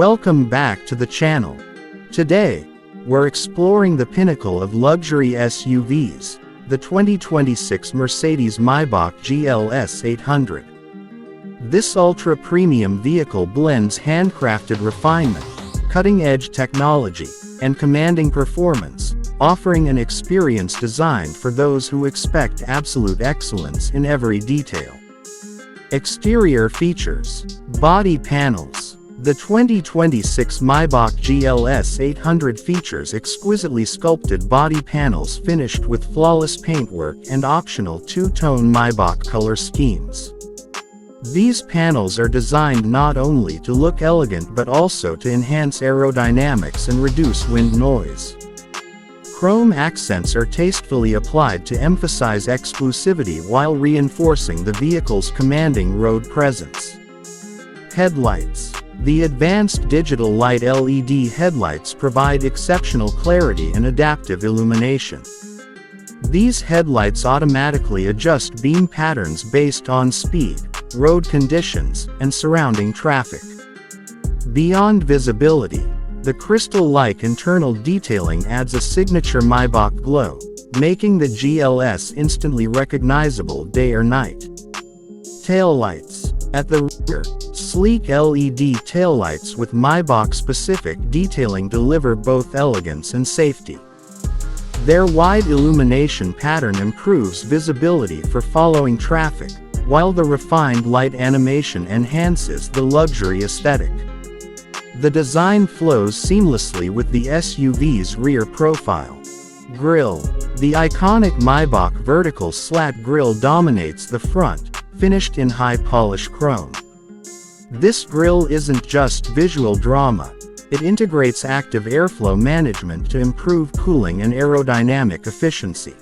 Welcome back to the channel. Today, we're exploring the pinnacle of luxury SUVs, the 2026 Mercedes-Maybach GLS 800. This ultra-premium vehicle blends handcrafted refinement, cutting-edge technology, and commanding performance, offering an experience designed for those who expect absolute excellence in every detail. Exterior features. Body panels. The 2026 Maybach GLS 800 features exquisitely sculpted body panels finished with flawless paintwork and optional two-tone Maybach color schemes. These panels are designed not only to look elegant but also to enhance aerodynamics and reduce wind noise. Chrome accents are tastefully applied to emphasize exclusivity while reinforcing the vehicle's commanding road presence. Headlights. The advanced digital light LED headlights provide exceptional clarity and adaptive illumination. These headlights automatically adjust beam patterns based on speed, road conditions, and surrounding traffic. Beyond visibility, the crystal-like internal detailing adds a signature Maybach glow, making the GLS instantly recognizable day or night. Taillights. At the rear, sleek LED taillights with Maybach-specific detailing deliver both elegance and safety. Their wide illumination pattern improves visibility for following traffic, while the refined light animation enhances the luxury aesthetic. The design flows seamlessly with the SUV's rear profile. Grille. The iconic Maybach vertical slat grille dominates the front, finished in high-polish chrome. This grille isn't just visual drama, it integrates active airflow management to improve cooling and aerodynamic efficiency.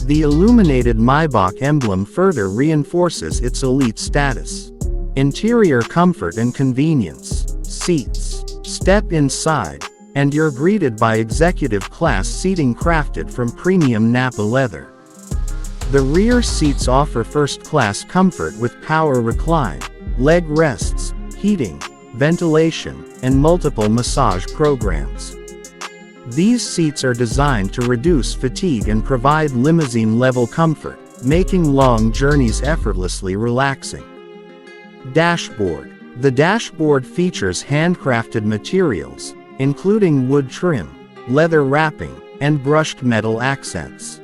The illuminated Maybach emblem further reinforces its elite status. Interior comfort and convenience. Seats. Step inside, and you're greeted by executive-class seating crafted from premium Napa leather. The rear seats offer first-class comfort with power recline, leg rests, heating, ventilation, and multiple massage programs. These seats are designed to reduce fatigue and provide limousine-level comfort, making long journeys effortlessly relaxing. Dashboard. The dashboard features handcrafted materials, including wood trim, leather wrapping, and brushed metal accents.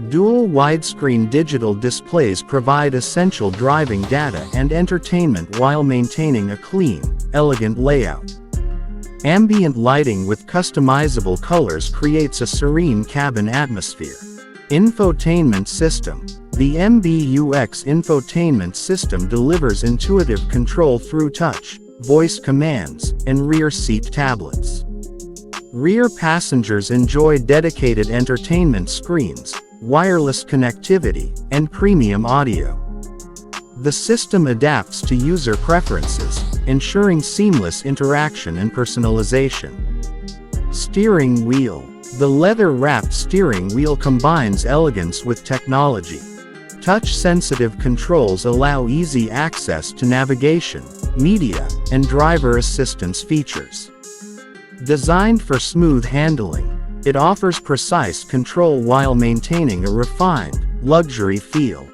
Dual widescreen digital displays provide essential driving data and entertainment while maintaining a clean, elegant layout. Ambient lighting with customizable colors creates a serene cabin atmosphere. Infotainment system. The MBUX infotainment system delivers intuitive control through touch, voice commands, and rear seat tablets. Rear passengers enjoy dedicated entertainment screens, wireless connectivity, and premium audio. The system adapts to user preferences, ensuring seamless interaction and personalization. Steering wheel. The leather-wrapped steering wheel combines elegance with technology. Touch-sensitive controls allow easy access to navigation, media, and driver assistance features. Designed for smooth handling, it offers precise control while maintaining a refined, luxury feel.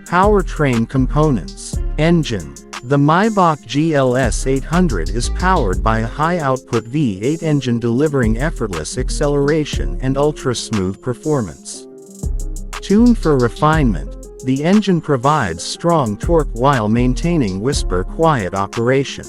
Powertrain components. Engine. The Maybach GLS 800 is powered by a high-output V8 engine delivering effortless acceleration and ultra-smooth performance. Tuned for refinement, the engine provides strong torque while maintaining whisper-quiet operation.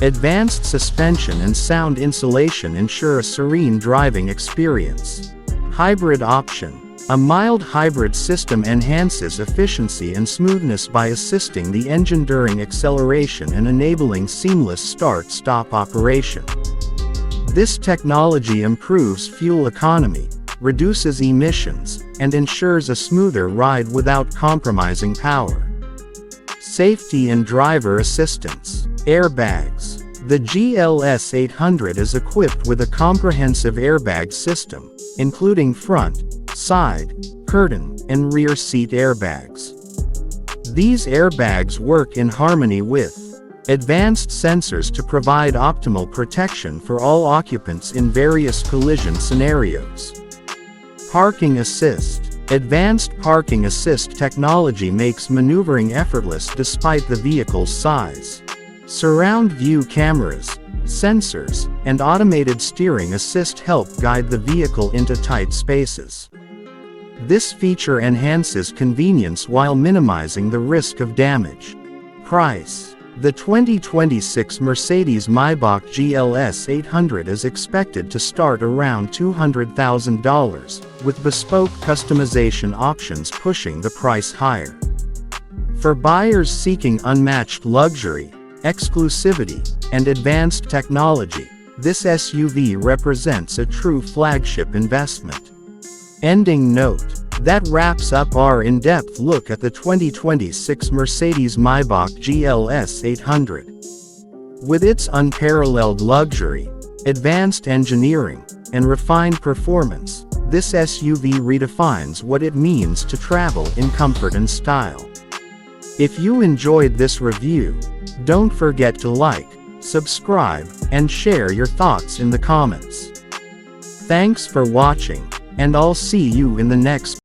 Advanced suspension and sound insulation ensure a serene driving experience. Hybrid option. A mild hybrid system enhances efficiency and smoothness by assisting the engine during acceleration and enabling seamless start-stop operation. This technology improves fuel economy, reduces emissions, and ensures a smoother ride without compromising power. Safety and driver assistance. Airbags. The GLS 800 is equipped with a comprehensive airbag system, including front, side, curtain, and rear seat airbags. These airbags work in harmony with Advanced sensors to provide optimal protection for all occupants in various collision scenarios. Parking assist. Advanced parking assist technology makes maneuvering effortless despite the vehicle's size. Surround view cameras, sensors, and automated steering assist help guide the vehicle into tight spaces. This feature enhances convenience while minimizing the risk of damage. Price. The 2026 Mercedes-Maybach GLS 800 is expected to start around $200,000, with bespoke customization options pushing the price higher. For buyers seeking unmatched luxury, exclusivity, and advanced technology, this SUV represents a true flagship investment. Ending note. That wraps up our in-depth look at the 2026 Mercedes-Maybach GLS 800. With its unparalleled luxury, advanced engineering, and refined performance, this SUV redefines what it means to travel in comfort and style. If you enjoyed this review, don't forget to like, subscribe, and share your thoughts in the comments. Thanks for watching, and I'll see you in the next